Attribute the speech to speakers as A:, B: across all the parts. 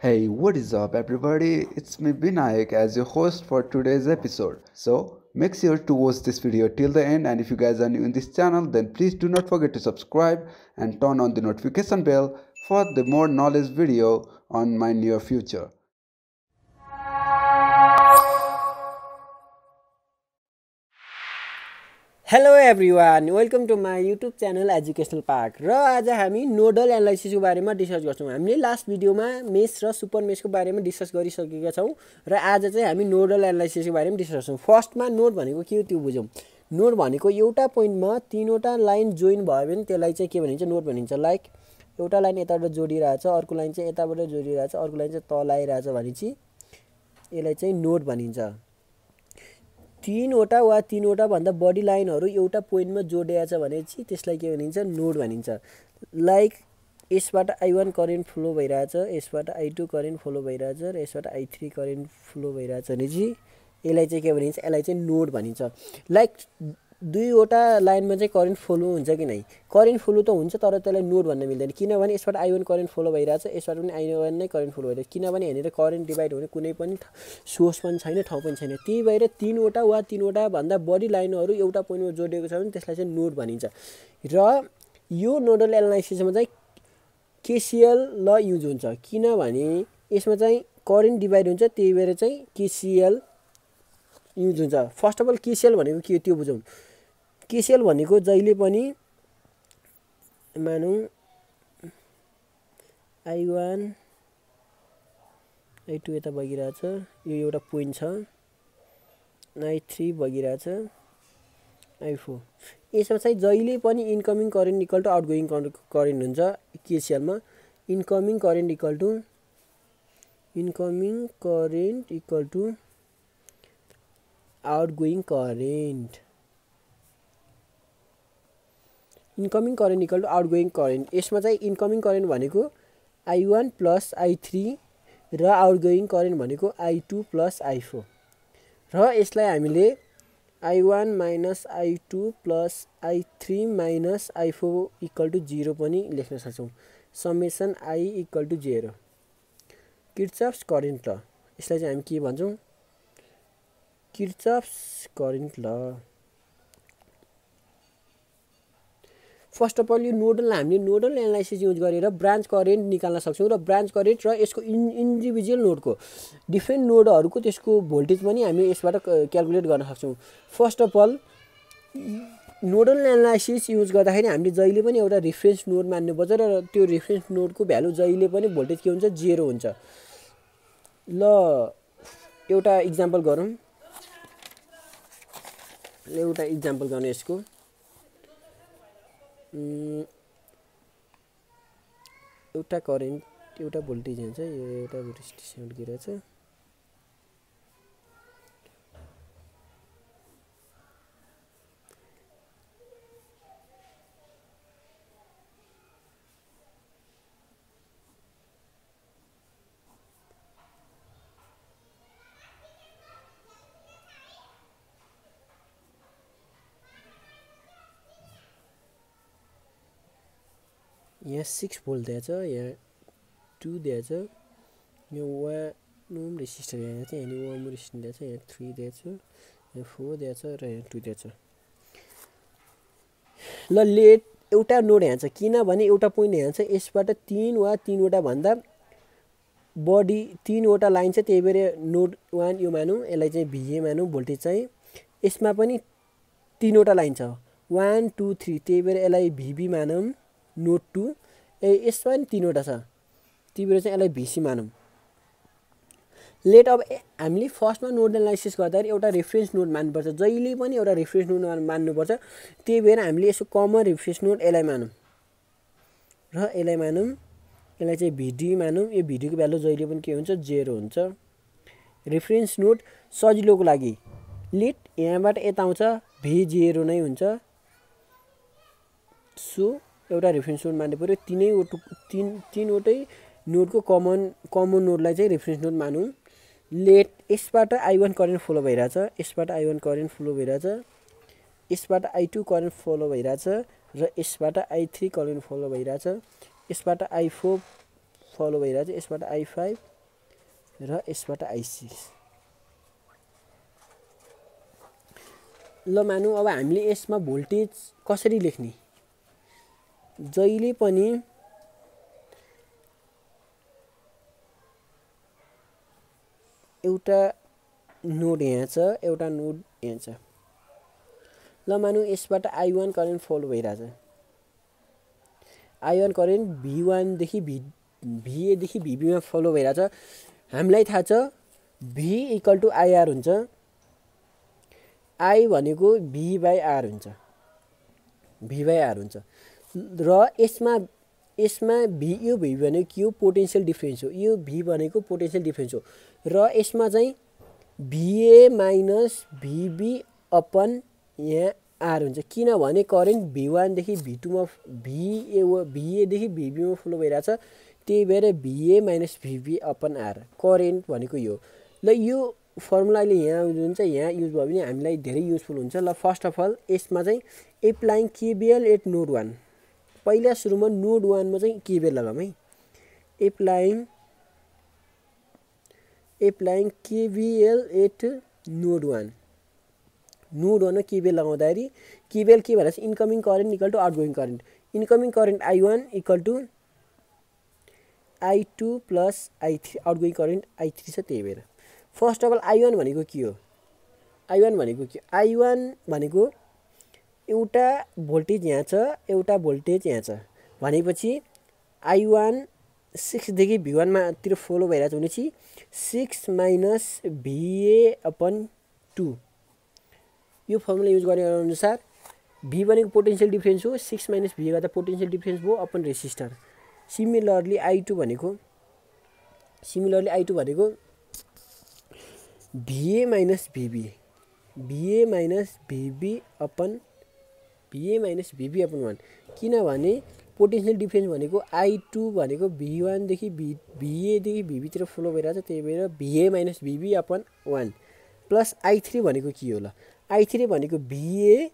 A: Hey, what is up, everybody? It's me Binayak as your host for today's episode. So, make sure to watch this video till the end, and if you guys are new in this channel, then please do not forget to subscribe and turn on the notification bell for the more knowledge video on my near future.
B: Hello everyone welcome to my YouTube channel educational park र आज हामी nodal एनालाइसिसको बारेमा discuss गर्छौँ। हामीले last भिडियोमा mess र super मेसको बारेमा discuss गरिसकेका छौँ र आज चाहिँ हामी नोडल एनालाइसिसको बारेमा डिस्कस गर्छौँ। फर्स्टमा नोड भनेको के हो त्यो बुझौँ। नोड भनेको एउटा पोइन्टमा तीनवटा लाइन जोइन भयो भने त्यसलाई चाहिँ के भनिन्छ, नोड भनिन्छ। लाइक एउटा लाइन यताबाट जोडिरहेछ, अर्को लाइन चाहिँ यताबाट जोडिरहेछ, अर्को लाइन चाहिँ तल आइरहेछ भनेपछि यसलाई चाहिँ नोड भनिन्छ। तीनवटा वा तीनवटा भन्दा बढी लाइनहरू एउटा पोइन्टमा जोडिएको छ भनेपछि त्यसलाई के भनिन्छ, नोड भनिन्छ। लाइक यसबाट I1 करेन्ट फ्लो भइरहेछ, यसबाट I2 करेन्ट फ्लो भइरहेछ र यसबाट I3 करेन्ट फ्लो भइरहेछ भनेपछि यसलाई चाहिँ के भनिन्छ, यसलाई चाहिँ नोड भनिन्छ। लाइक दुईवटा लाइनमा चाहिँ करेन्ट फ्लो हुन्छ कि नै, करेन्ट फ्लो त हुन्छ तर त्यसलाई नोड भन्न मिल्दैन, किनभने यसबाट I1 करेन्ट फ्लो भइरहेछ, यसबाट पनि I1 नै करेन्ट फ्लो भइरहेछ, किनभने यहाँनिर करेन्ट डिभाइड हुने कुनै पनि सोर्स पनि छैन, ठाउँ पनि छैन। त्यही भएर तीनवटा वा तीनवटा भन्दा बढी लाइनहरू एउटा पोइन्टमा जोडिएको छ भने त्यसलाई चाहिँ नोड भनिन्छ। र यो नोडल एनालाइसिसमा चाहिँ केसिएल ल युज हुन्छ, किनभने यसमा चाहिँ करेन्ट डिभाइड हुन्छ, त्यही भएर चाहिँ केसिएल युज हुन्छ। फर्स्ट अफ अल केसिएल भनेको के हो त्यो बुझौँ। केसिएल भनेको जहिले पनि मानौँ I1 I2 यता बगिरहेछ, यो एउटा पोइन्ट छ, I3 बगिरहेछ, I4। यसमा चाहिँ जहिले पनि incoming current equal to outgoing current हुन्छ। केसिएलमा incoming current equal to outgoing current, incoming current equal to outgoing current. यसमा चाहिँ इन्कमिङ करेन्ट भनेको I1 प्लस I3 र आउटगोइङ करेन्ट भनेको I2 प्लस I4 र यसलाई हामीले I1 minus I2 plus I3 minus I4 equal to 0 पनि लेख्न सक्छौँ। Summation I equal to 0। Kirchhoff's current law, यसलाई चाहिँ हामी के भन्छौँ, Kirchhoff's current law. First of all यो नोडललाई हामीले नोडल एनालाइसिस युज गरेर ब्रान्च करेन्ट निकाल्न सक्छौँ र ब्रान्च करेन्ट र यसको इन्डिभिजुअल नोडको डिफ्रेन्ट नोडहरूको त्यसको भोल्टेज पनि हामी यसबाट क्यालकुलेट गर्न सक्छौँ। First of all nodal analysis use गर्दाखेरि हामीले जहिले पनि एउटा रिफरेन्स नोड मान्नुपर्छ र त्यो रिफरेन्स नोडको भ्यालु जहिले पनि भोल्टेज के हुन्छ, 0 हुन्छ। ल एउटा इक्जाम्पल गरौँ, यसको एउटा करेन्ट एउटा भोल्टेज हुन्छ, यो एउटा रेजिस्टेन्स गिरेछ, यहाँ 6 भोल्ट दिएछ, यहाँ 2 दिएछ, यो 1 ओम रेजिस्टर दिएछ, यहाँ 1 ओम रेजिस्टर दिएछ, यहाँ 3 दिएछ, यहाँ 4 दिएछ र यहाँ 2 दिएछ। ल लेट एउटा नोड यहाँ छ, किनभने एउटा पोइन्ट यहाँ छ, यसबाट 3 वा तीनवटा भन्दा बढी तीनवटा लाइन छ, त्यही भएर नोड 1 यो मानौँ, यसलाई चाहिँ VA मानौँ भोल्टेज चाहिँ। यसमा पनि तीनवटा लाइन छ, 1 2 3, त्यही भएर यसलाई VB मानौँ। नोड 2 यसमा पनि तीनवटा छ, त्यही भएर चाहिँ यसलाई VC मानौँ। लेट अब हामीले फर्स्टमा नोड एनालाइसिस गर्दाखेरि एउटा रेफरेन्स नोड मान्नुपर्छ, जहिले पनि एउटा रेफरेन्स नोड मान्नुपर्छ, त्यही भएर हामीले यसको कमन रेफरेन्स नोड यसलाई मानौँ र यसलाई चाहिँ VD मानौँ। यो VDको भ्यालु जहिले पनि के हुन्छ, 0 हुन्छ। रेफरेन्स नोड सजिलोको लागि लेट यहाँबाट यता आउँछ, V0 नै हुन्छ। सो एउटा रेफरेन्स नोड मान्नु पऱ्यो, तीनवटै नोडको कमन नोडलाई चाहिँ रेफरेन्स नोड मानौँ। लेट यसबाट I1 करेन्ट फ्लो भइरहेछ, यसबाट I1 करेन्ट फ्लो भइरहेछ, यसबाट I2 करेन्ट फ्लो भइरहेछ र यसबाट I3 करेन्ट फ्लो भइरहेछ, यसबाट I4 फलो भइरहेछ, यसबाट I5 र यसबाट I6। ल मानौँ अब हामीले यसमा भोल्टेज कसरी लेख्ने, जहिले पनि एउटा नोड यहाँ छ, एउटा नोड यहाँ छ। ल मानौँ यसबाट I1 करेन्ट फ्लो भइरहेछ। I1 करेन्ट V1 देखि VA देखि VB मा फ्लो भइरहेछ। हामीलाई थाहा छ V = IR हुन्छ, I भनेको V/R हुन्छ, V/R हुन्छ। र यसमा यो V भनेको के हो, पोटेन्शियल डिफरेन्स हो। यो V भनेको पोटेन्शियल डिफरेन्स हो र यसमा चाहिँ VA - VB अपन यहाँ R हुन्छ, किनभने करेन्ट V1 देखि V2 मा VA देखि VB मा फ्लो भइरहेछ, त्यही भएर VA - VB upon R current भनेको यो। ल यो फर्मुलाले यहाँ हुन्छ, यहाँ युज भयो भने हामीलाई धेरै युजफुल हुन्छ। ल फर्स्ट अफ अल यसमा चाहिँ एप्लाइङ KVL एट नोड 1, पहिला सुरुमा नोड 1 मा चाहिँ KVL लगाऊँ है। Applying KVL at node 1, node 1 मा KVL लगाउँदाखेरि KVL के भनेको छ, incoming current = outgoing current. Incoming current I1 = I2 + I3, outgoing current I3 छ, त्यही भएर फर्स्ट अफ अल I1 भनेको के हो, I1 भनेको एउटा भोल्टेज यहाँ छ, एउटा भोल्टेज यहाँ छ भनेपछि I1 6 देखि V1 मा तिर फ्लो भइरहेछ भनेपछि 6 - VA/2। यो फर्मुला युज गर्ने अनुसार V भनेको पोटेन्शियल डिफरेन्स हो, 6 - VA गर्दा पोटेन्शियल डिफरेन्स भयो अपन रेसिस्टर। सिमिलरली I2 भनेको VA - VB/1, किनभने पोटेन्शियल डिफरेन्स भनेको I2 भनेको V1 देखि VA देखि VB तिर फ्लो भइरहेछ, त्यही भएर VA - VB/1 प्लस I3 भनेको के हो, ल I3 भनेको VA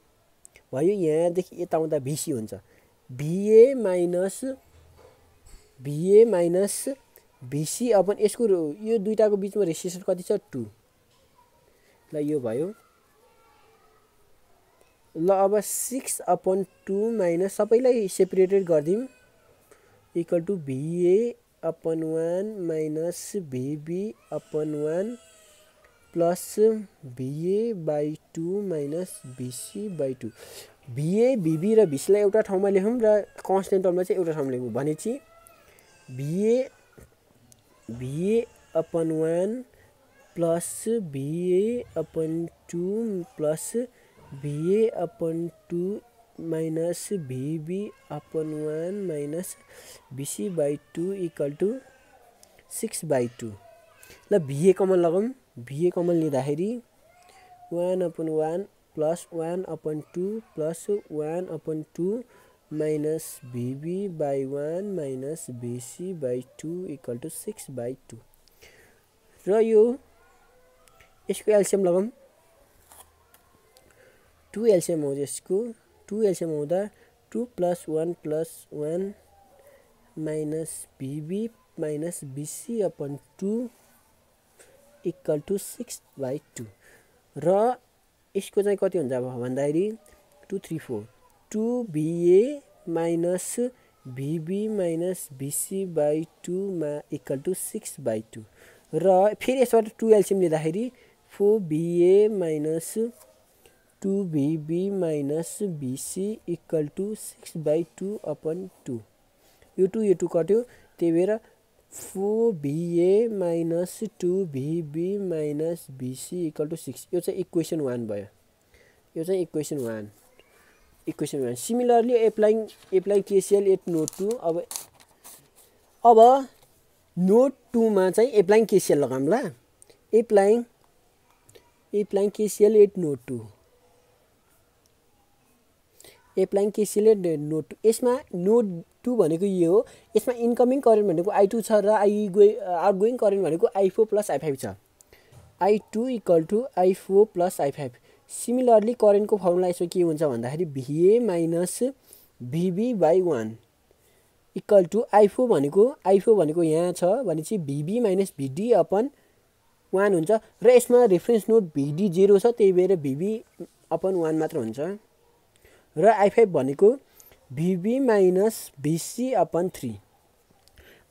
B: भयो, यहाँदेखि यता आउँदा VC हुन्छ, VA - VC अपन यसको यो दुईटाको बिचमा रेसिस्टर कति छ, 2। ल यो भयो। ल अब 6/2 माइनस सबैलाई सेपरेटेड गरिदिउँ = VA/1 minus VB/1 plus VA/2 minus VC/2। VA, VB र VC लाई एउटा ठाउँमा लेखौँ र कन्स्टेन्ट टर्ममा चाहिँ एउटा ठाउँमा लेखौँ भनेपछि VA/1 plus VA/2 plus VA/2 minus VB/1 minus VC/2 = 6/2। ल VA कमन लगाऊँ, VA कमन लिँदाखेरि 1/1 plus 1/2 plus 1/2 minus VB/1 minus VC/2 = 6/2। र यसको एलसिएम लगाऊँ, 2 एलसिएम हो यसको, 2 एलसिएम हुँदा 2 + 1 + 1 माइनस VB माइनस VC/2 = 6/2। र यसको चाहिँ कति हुन्छ भन्दाखेरि 2 3 4 2 VA minus VB minus VC/2 = 6/2। र फेरि यसबाट 2 एलसिएम लिँदाखेरि 4 VA minus 2 VB minus VC = 6/2/2। यो 2 कट्यो, त्यही भएर 4 VA minus 2 VB minus VC = 6। यो चाहिँ इक्वेसन 1 भयो, यो चाहिँ equation 1। Similarly applying KCL at node 2। अब नोड 2 मा चाहिँ एप्लाइङ KCL लगाऊँ। ल applying KCL at node 2, applying KCL at node 2। यसमा नोड 2 भनेको यो हो, यसमा इन्कमिङ करेन्ट भनेको I2 छ र आउटगोइङ करेन्ट भनेको I4 + I5 छ। I2 = I4 + I5। सिमिलरली करेन्टको फर्मुला यसमा के हुन्छ भन्दाखेरि VA - VB/1 equal to I4 भनेको यहाँ छ भनेपछि VB माइनस VD अपन 1 हुन्छ र यसमा रेफरेन्स नोड VD 0 छ त्यही भएर VB अपन 1 मात्र हुन्छ र I5 भनेको VB माइनस VC अपन 3।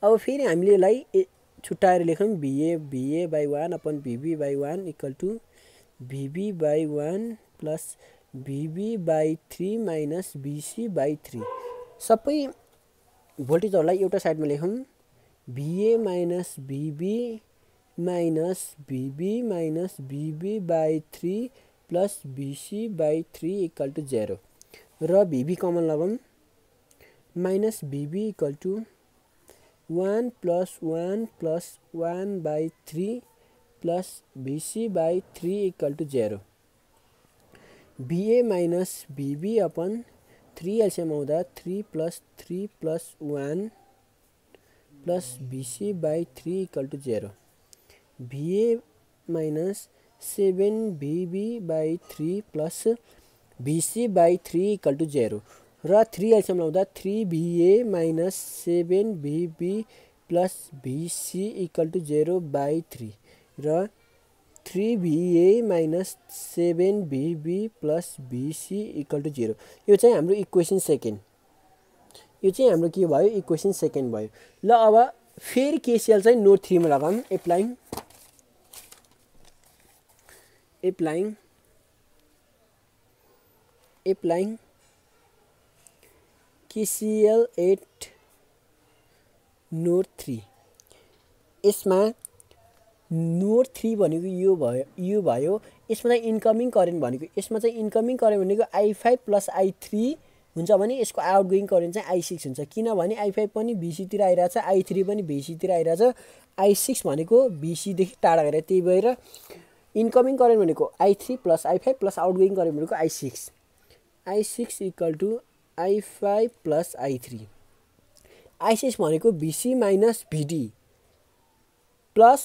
B: अब फेरि हामीले यसलाई छुट्टाएर लेखौँ VA by 1 upon VB by 1 equal to VB by 1 plus VB by 3 minus VC by 3। सबै भोल्टेजहरूलाई एउटा साइडमा लेखौँ VA minus VB minus VB minus VB by 3 plus VC by 3 equal to 0 र VB कमन लगाउँ minus VB equal to 1 plus 1 by 3 plus VC by 3 equal to 0। VA minus VB upon 3 LCM आउँदा 3 plus 1 plus VC by 3 equal to 0। VA minus 7VB by 3 plus VC by 3 equal to 0 र 3 LCM लाउँदा 3VA minus 7VB plus VC equal to 0 by 3 र 3VA minus 7VB plus VC equal to 0। यो चाहिँ हाम्रो equation second. यो चाहिँ हाम्रो के भयो इक्वेसन सेकेन्ड भयो। ल अब फेरि केसीएल चाहिँ नोड 3 मा लगाऊँ एप्लाइङ KCL एट नोड 3। यसमा नोड 3 भनेको यो भयो। यसमा चाहिँ इन्कमिङ करेन्ट भनेको I5 प्लस I3 हुन्छ भने यसको आउटगोइङ करेन्ट चाहिँ I6 हुन्छ किनभने I5 पनि BC तिर आइरहेछ I3 पनि BC तिर आइरहेछ I6 भनेको BC देखि टाढा गएर त्यही भएर इन्कमिङ करेन्ट भनेको I3 plus I5 plus outgoing current भनेको I6 equal to I5 plus I3। I6 भनेको BC minus VD plus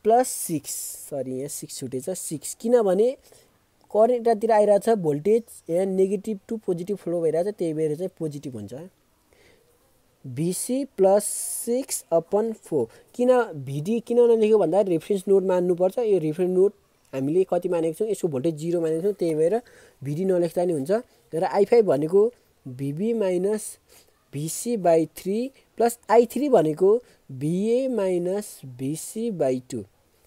B: 6 sorry यहाँ 6 छुटेछ 6 किनभने करेन्ट यतातिर आइरहेछ भोल्टेज यहाँ नेगेटिभ टु पोजिटिभ फ्लो भइरहेछ त्यही भएर चाहिँ पोजिटिभ हुन्छ। BC प्लस 6 अपन 4 किन VD किन नलेखेको भन्दा रेफरेन्स नोड मान्नुपर्छ। यो रेफरेन्स नोड हामीले कति मानेको छौँ यसको भोल्टेज 0 मानेको छौँ त्यही भएर VD नलेख्दा नि हुन्छ र I5 भनेको VB minus VC by 3 plus I3 भनेको VA माइनस VC बाई 2।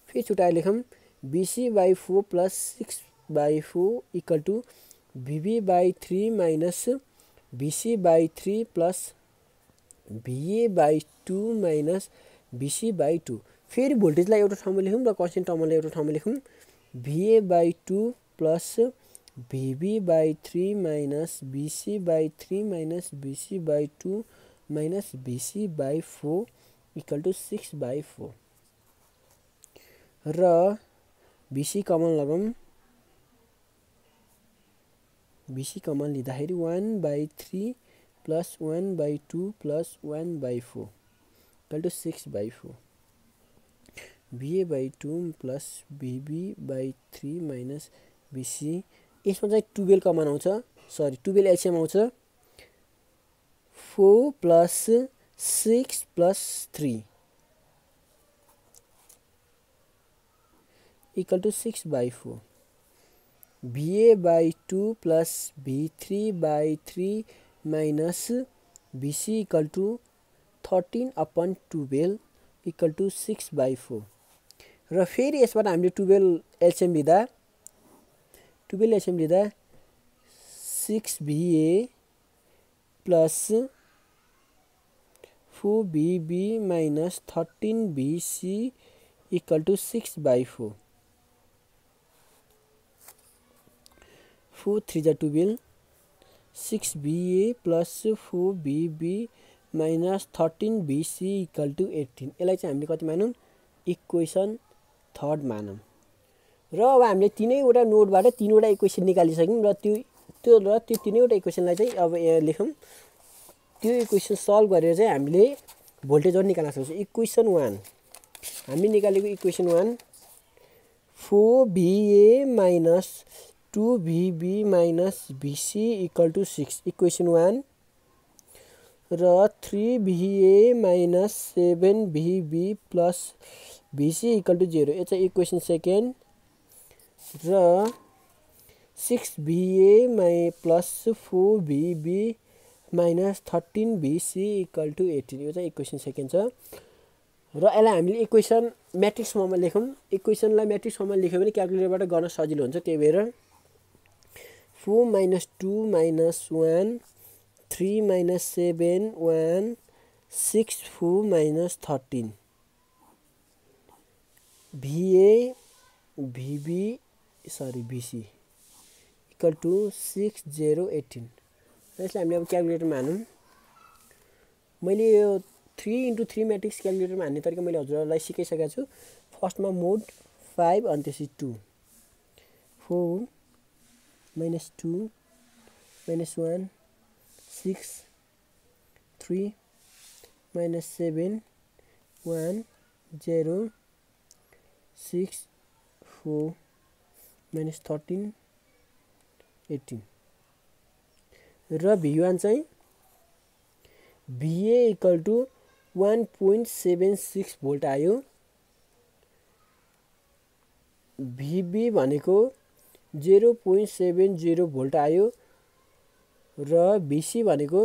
B: फेरि छुट्याएर लेखौँ BC by 4 plus 6 by 4 equal to VB by 3 minus VC by 3 plus VA by 2 minus VC by 2। फेरि भोल्टेजलाई एउटा ठाउँमा लेखौँ र कन्स्टेन्ट टर्मलाई एउटा ठाउँमा लेखौँ VA by 2 plus VB by 3 minus VC by 3 minus VC by 2 minus VC by 4 equal to 6 by 4 र VC common लगाऊँ VC कमन लिँदाखेरि 1 by 3 plus 1 by 2 plus 1 by 4 equal to 6 by 4। VA by 2 plus VB by 3 minus VC यसमा चाहिँ 12 common आउँछ 12 LCM आउँछ 4 plus 6 plus 3 equal to 6 by 4। VA by 2 plus V3 by 3 minus VC equal to 13 upon 12 equal to 6 by 4 र फेरि यसबाट हामीले 12 LCM लिँदा 6VA plus 4VB minus 13VC equal to 6 by 4। 4 3 जा 12 6VA plus 4VB minus 13VC equal to 18। यसलाई चाहिँ हामीले कति मानौँ इक्वेसन थर्ड मानौँ र अब हामीले तीनैवटा नोडबाट तीनवटा इक्वेसन निकालिसक्यौँ र त्यो तीनैवटा इक्वेसनलाई चाहिँ अब यहाँ लेखौँ। त्यो इक्वेसन सल्भ गरेर चाहिँ हामीले भोल्टेजहरू निकाल्न सक्छौँ। इक्वेसन 1 हामी निकालेको equation 1 4VA minus 2VB minus VC equal to 6 equation 1 र 3VA minus 7VB plus VC equal to 0 यो चाहिँ इक्वेसन सेकेन्ड र 6VA plus 4VB minus 13VC equal to 18 यो चाहिँ इक्वेसन सेकेन्ड छ र यसलाई हामीले इक्वेसन म्याट्रिक्स फर्ममा लेखौँ इक्वेसनलाई म्याट्रिक्स फर्ममा लेख्यो भने क्याल्कुलेटरबाट गर्न सजिलो हुन्छ त्यही भएर 4 minus 2 minus 1 3 minus 7 1 6 4 minus 13 VA VB VC equal to 6 0 18 यसलाई हामीले अब क्याल्कुलेटरमा हानौँ मैले यो 3x3 म्याट्रिक्स क्याल्कुलेटरमा हान्ने तरिका मैले हजुरहरूलाई सिकाइसकेको छु फर्स्टमा मोड 5 अनि त्यसपछि 2 4 माइनस 2 माइनस 1 6 3 माइनस 7 1 0 6 4 माइनस 13 18 र V1 चाहिँ VA इक्वल टु 1.76 भोल्ट आयो VB भनेको 0.70 भोल्ट आयो र VC भनेको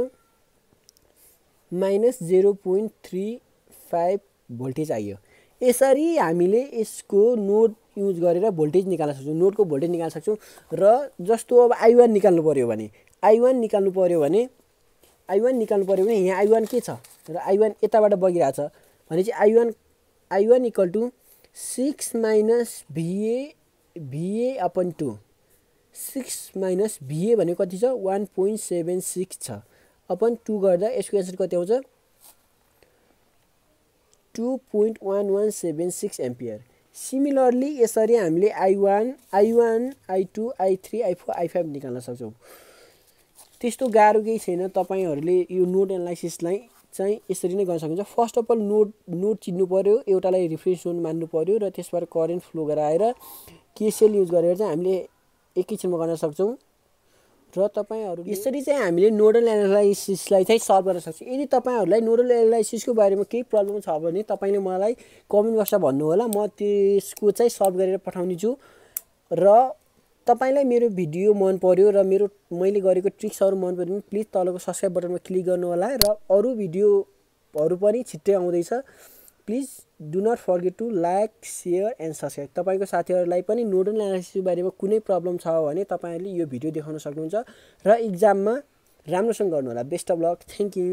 B: माइनस 0.35 भोल्टेज आयो यसरी हामीले यसको नोड युज गरेर भोल्टेज निकाल्न सक्छौँ नोडको भोल्टेज निकाल्न सक्छौँ र जस्तो अब I1 निकाल्नु पर्यो भने I1 निकाल्नु पर्यो भने यहाँ I1 के छ र I1 यताबाट बगिरहेछ भने चाहिँ I1 equal to 6 minus VA upon 2 6 minus VA भनेको कति छ 1.76 छ अपन 2 गर्दा यसको एन्सर कति आउँछ 2.1176 एम्पियर सिमिलरली यसरी हामीले I1 I2 I3 I4 I5 निकाल्न सक्छौँ त्यस्तो गाह्रो केही छैन तपाईहरुले यो नोड एनालाइसिसलाई चाहिँ यसरी नै गर्न सक्नुहुन्छ फर्स्ट अफ अल नोड चिन्नु पर्यो एउटालाई रेफरेन्स नोड मान्नु पर्यो र त्यसबाट करेन्ट फ्लो गराएर केसीएल युज गरेर चाहिँ हामीले एकैछिनमा गर्न सक्छौँ र तपाईहरुले यसरी चाहिँ हामीले नोडल एनालाइसिसलाई चाहिँ सल्भ गर्न सक्छौँ यदि तपाईहरुलाई नोडल एनालाइसिसको बारेमा केही प्रब्लम छ भने तपाईले मलाई कमेन्ट बक्समा भन्नु होला म त्यसको चाहिँ सल्भ गरेर पठाउने छु र तपाईलाई मेरो भिडियो मन पर्यो र मैले गरेको ट्रिक्सहरु मन पर्यो भने प्लिज तलको सब्स्क्राइब बटनमा क्लिक गर्नु होला र अरु भिडियोहरु पनि छिट्टै आउँदैछ please do not forget to like share and subscribe तपाईको साथीहरुलाई पनि नोडल एनालाइसिस बारेमा कुनै प्रब्लम छ भने तपाईहरुले यो भिडियो देखाउन सक्नुहुन्छ र एक्जाममा राम्रोसँग गर्नु होला best of lock thank you